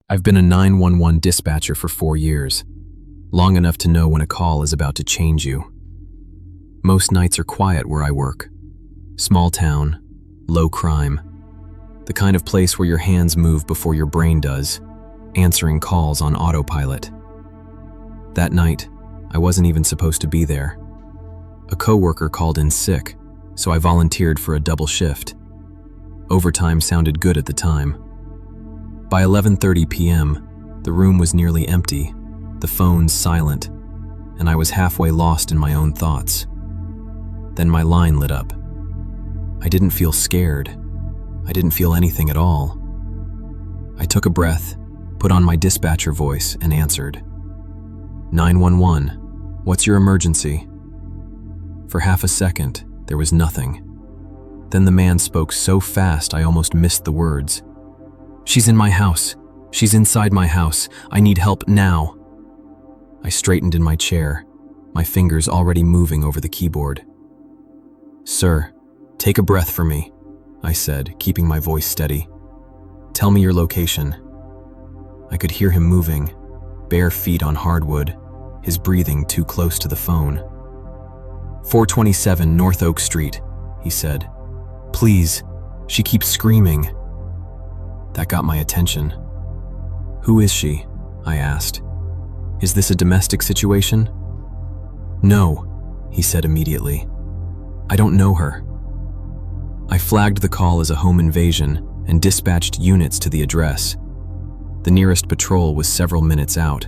I've been a 911 dispatcher for 4 years, long enough to know when a call is about to change you. Most nights are quiet where I work. Small town, low crime, the kind of place where your hands move before your brain does, answering calls on autopilot. That night, I wasn't even supposed to be there. A coworker called in sick, so I volunteered for a double shift. Overtime sounded good at the time. By 11:30 p.m., the room was nearly empty, the phones silent, and I was halfway lost in my own thoughts. Then my line lit up. I didn't feel scared. I didn't feel anything at all. I took a breath, put on my dispatcher voice, and answered. 911, what's your emergency? For half a second, there was nothing. Then the man spoke so fast I almost missed the words. She's in my house. She's inside my house. I need help now. I straightened in my chair, my fingers already moving over the keyboard. Sir, take a breath for me, I said, keeping my voice steady. Tell me your location. I could hear him moving, bare feet on hardwood, his breathing too close to the phone. 427 North Oak Street, he said. Please, she keeps screaming. That got my attention. Who is she? I asked. Is this a domestic situation? No, he said immediately. I don't know her. I flagged the call as a home invasion and dispatched units to the address. The nearest patrol was several minutes out.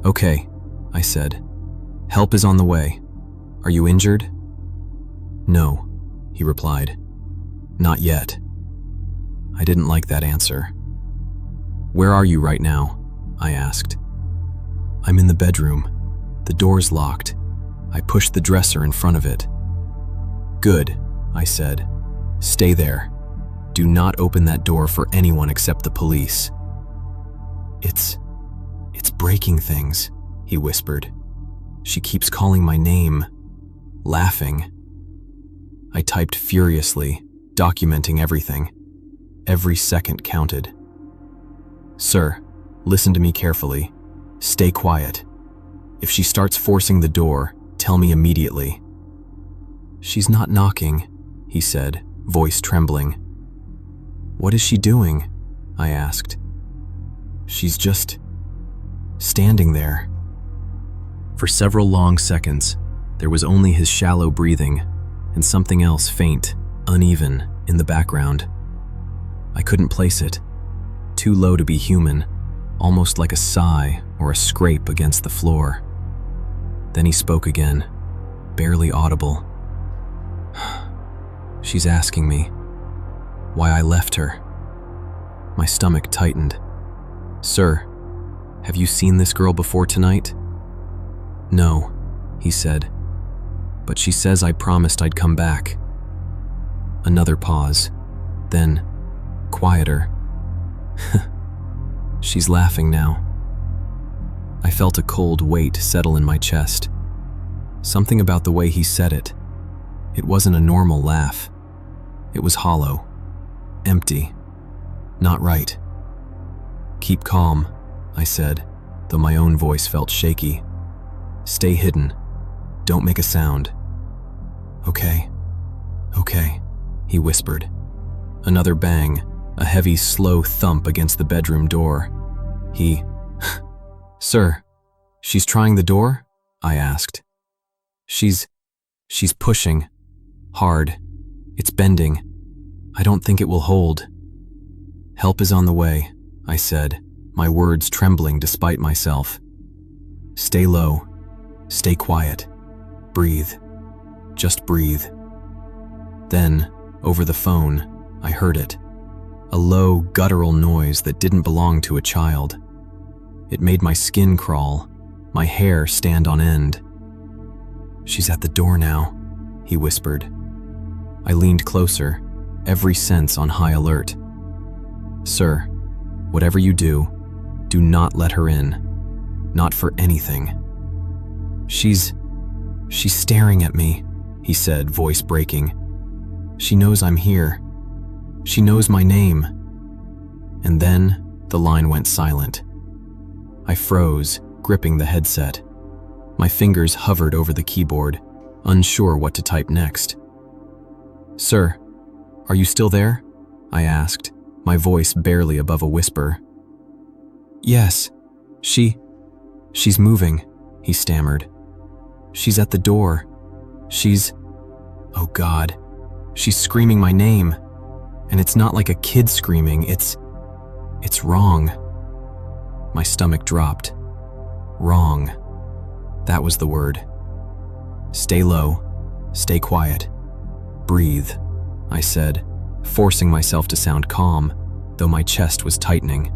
Okay, I said. Help is on the way. Are you injured? No, he replied. Not yet. I didn't like that answer. Where are you right now? I asked. I'm in the bedroom. The door's locked. I pushed the dresser in front of it. Good, I said. Stay there. Do not open that door for anyone except the police. It's breaking things, he whispered. She keeps calling my name, laughing. I typed furiously, documenting everything. Every second counted. Sir, listen to me carefully. Stay quiet. If she starts forcing the door, tell me immediately. She's not knocking, he said, voice trembling. What is she doing? I asked. She's just standing there. For several long seconds, there was only his shallow breathing and something else faint, uneven, in the background. I couldn't place it. Too low to be human, almost like a sigh or a scrape against the floor. Then he spoke again, barely audible. She's asking me why I left her. My stomach tightened. Sir, have you seen this girl before tonight? No, he said, but she says I promised I'd come back. Another pause, then quieter. She's laughing now. I felt a cold weight settle in my chest. Something about the way he said it. It wasn't a normal laugh. It was hollow, empty, not right. Keep calm, I said, though my own voice felt shaky. Stay hidden. Don't make a sound. Okay, he whispered. Another bang, a heavy, slow thump against the bedroom door. Sir, she's trying the door? I asked. She's pushing. Hard. It's bending. I don't think it will hold. Help is on the way, I said, my words trembling despite myself. Stay low. Stay quiet. Breathe. Just breathe. Then, over the phone, I heard it. A low, guttural noise that didn't belong to a child. It made my skin crawl, my hair stand on end. She's at the door now, he whispered. I leaned closer, every sense on high alert. Sir, whatever you do not let her in. Not for anything. She's staring at me, he said, voice breaking. She knows I'm here. She knows my name. And then The line went silent. I froze, gripping the headset. My fingers hovered over the keyboard, unsure what to type next. "Sir, are you still there?" I asked, my voice barely above a whisper. "Yes, she's moving," he stammered. "She's at the door. Oh God, she's screaming my name. And it's not like a kid screaming, it's wrong." My stomach dropped. Wrong. That was the word. "Stay low, stay quiet, breathe," I said, forcing myself to sound calm, though my chest was tightening.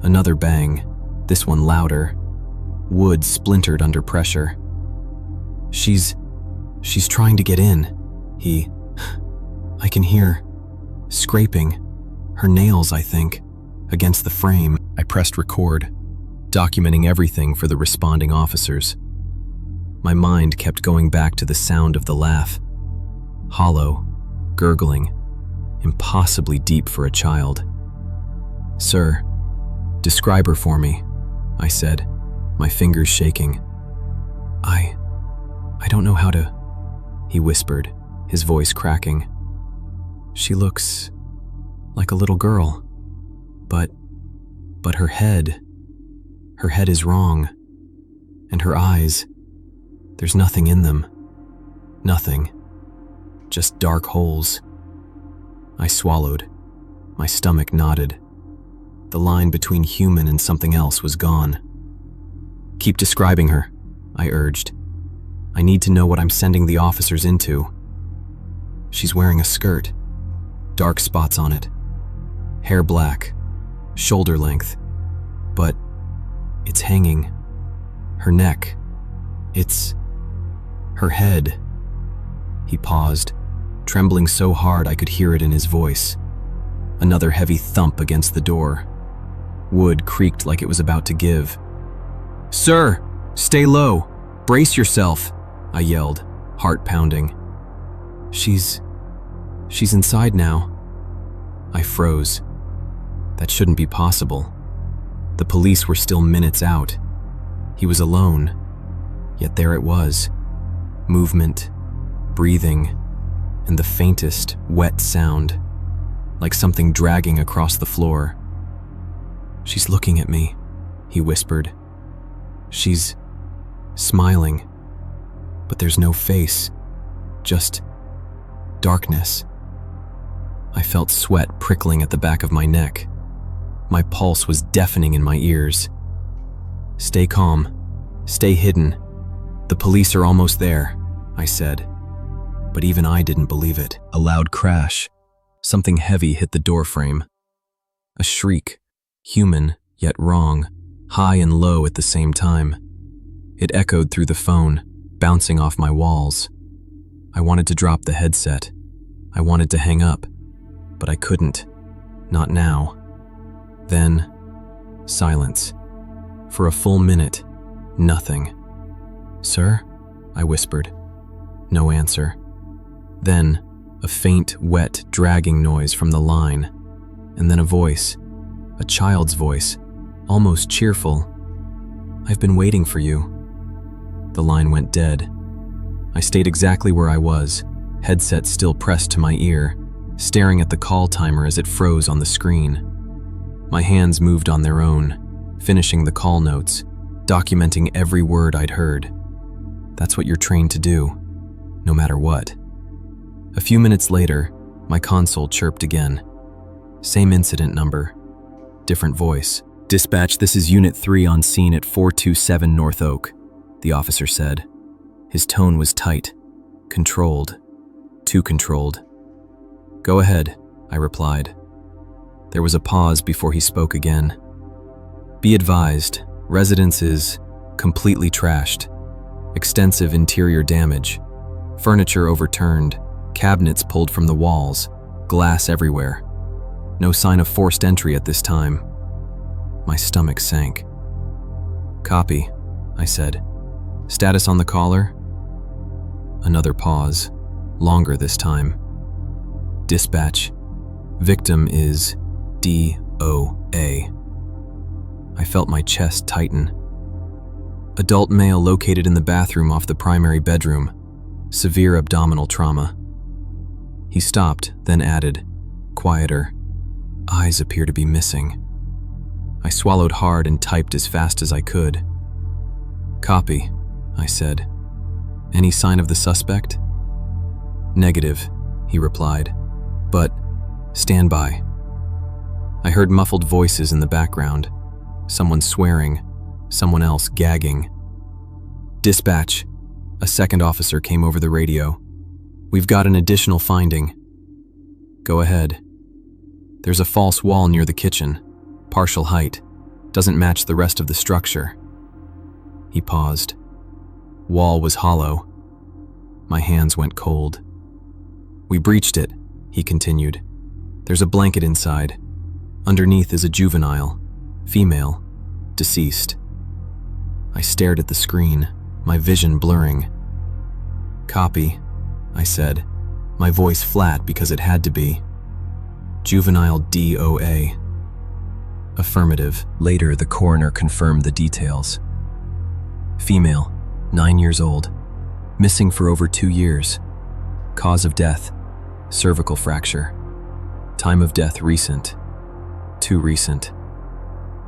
Another bang, this one louder. Wood splintered under pressure. She's trying to get in," I can hear, scraping, her nails, I think, against the frame. I pressed record, documenting everything for the responding officers. My mind kept going back to the sound of the laugh. Hollow, gurgling, impossibly deep for a child. "Sir, describe her for me," I said, my fingers shaking. I don't know how to," he whispered, his voice cracking. "She looks like a little girl, but her head is wrong. And her eyes, there's nothing in them. Nothing. Just dark holes." I swallowed. My stomach knotted. The line between human and something else was gone. "Keep describing her," I urged. "I need to know what I'm sending the officers into." "She's wearing a skirt, dark spots on it, hair black, shoulder length, but it's hanging. Her neck, it's her head." He paused, trembling so hard I could hear it in his voice. Another heavy thump against the door. Wood creaked like it was about to give. "Sir, stay low, brace yourself," I yelled, heart pounding. She's inside now." I froze. That shouldn't be possible. The police were still minutes out. He was alone, yet there it was. Movement, breathing, and the faintest, wet sound, like something dragging across the floor. "She's looking at me," he whispered. "She's smiling, but there's no face, just darkness." I felt sweat prickling at the back of my neck. My pulse was deafening in my ears. "Stay calm, stay hidden. The police are almost there," I said. But even I didn't believe it. A loud crash. Something heavy hit the doorframe. A shriek, human yet wrong, high and low at the same time. It echoed through the phone, bouncing off my walls. I wanted to drop the headset. I wanted to hang up, but I couldn't. Not now. Then, silence. For a full minute, nothing. "Sir?" I whispered. No answer. Then, a faint, wet, dragging noise from the line, and then a voice, a child's voice, almost cheerful. "I've been waiting for you." The line went dead. I stayed exactly where I was, headset still pressed to my ear, staring at the call timer as it froze on the screen. My hands moved on their own, finishing the call notes, documenting every word I'd heard. That's what you're trained to do, no matter what. A few minutes later, my console chirped again. Same incident number, different voice. "Dispatch, this is Unit 3 on scene at 427 North Oak," the officer said. His tone was tight, controlled, too controlled. "Go ahead," I replied. There was a pause before he spoke again. "Be advised, residence is completely trashed. Extensive interior damage. Furniture overturned, cabinets pulled from the walls, glass everywhere. No sign of forced entry at this time." My stomach sank. "Copy," I said. "Status on the caller?" Another pause, longer this time. "Dispatch, victim is D.O. A. I felt my chest tighten. Adult male located in the bathroom off the primary bedroom. Severe abdominal trauma. He stopped, then added, quieter. Eyes appear to be missing. I swallowed hard and typed as fast as I could. Copy, I said. Any sign of the suspect? Negative, he replied. But, stand by. I heard muffled voices in the background. Someone swearing, someone else gagging. Dispatch, a second officer came over the radio. We've got an additional finding. Go ahead. There's a false wall near the kitchen. Partial height. Doesn't match the rest of the structure. He paused. Wall was hollow. My hands went cold. We breached it, he continued. There's a blanket inside. Underneath is a juvenile, female, deceased. I stared at the screen, my vision blurring. Copy, I said, my voice flat because it had to be. Juvenile DOA. Affirmative. Later, the coroner confirmed the details. Female, 9 years old, missing for over 2 years. Cause of death, cervical fracture. Time of death recent. Too recent.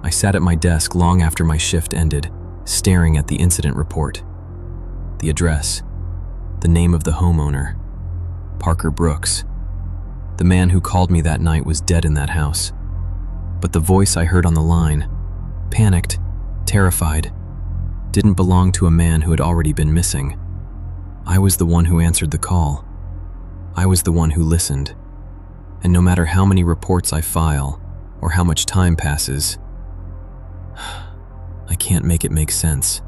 I sat at my desk long after my shift ended, staring at the incident report. The address, the name of the homeowner, Parker Brooks. The man who called me that night was dead in that house. But the voice I heard on the line, panicked, terrified, didn't belong to a man who had already been missing. I was the one who answered the call. I was the one who listened. And no matter how many reports I file, or how much time passes, I can't make it make sense.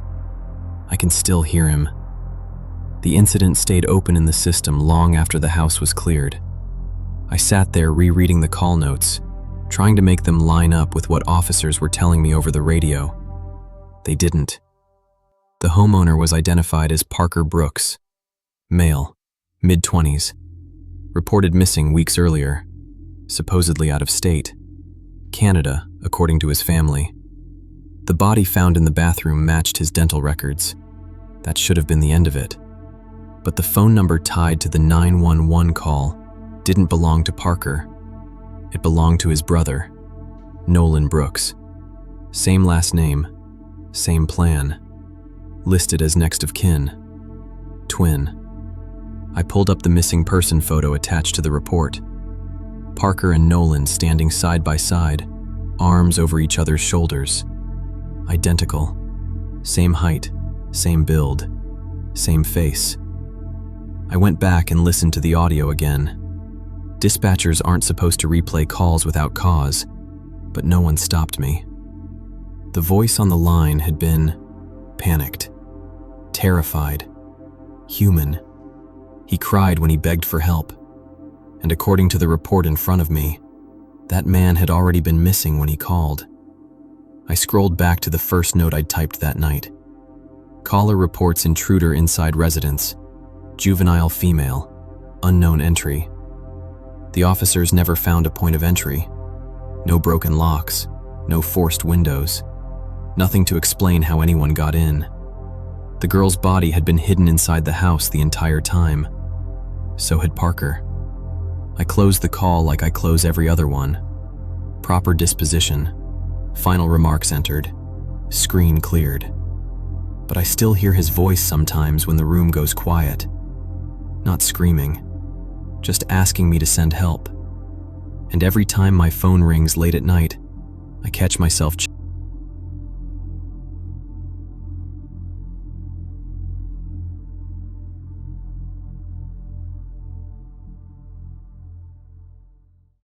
I can still hear him. The incident stayed open in the system long after the house was cleared. I sat there rereading the call notes, trying to make them line up with what officers were telling me over the radio. They didn't. The homeowner was identified as Parker Brooks, male, mid-20s, reported missing weeks earlier, supposedly out of state. Canada, according to his family. The body found in the bathroom matched his dental records. That should have been the end of it. But the phone number tied to the 911 call didn't belong to Parker. It belonged to his brother, Nolan Brooks. Same last name, same plan. Listed as next of kin. Twin. I pulled up the missing person photo attached to the report. Parker and Nolan standing side by side, arms over each other's shoulders. Identical. Same height, same build, same face. I went back and listened to the audio again. Dispatchers aren't supposed to replay calls without cause, but no one stopped me. The voice on the line had been panicked, terrified, human. He cried when he begged for help. And according to the report in front of me, that man had already been missing when he called. I scrolled back to the first note I'd typed that night. Caller reports intruder inside residence. Juvenile female. Unknown entry. The officers never found a point of entry. No broken locks. No forced windows. Nothing to explain how anyone got in. The girl's body had been hidden inside the house the entire time. So had Parker. I closed the call like I close every other one. Proper disposition. Final remarks entered. Screen cleared. But I still hear his voice sometimes when the room goes quiet. Not screaming, just asking me to send help. And every time my phone rings late at night, I catch myself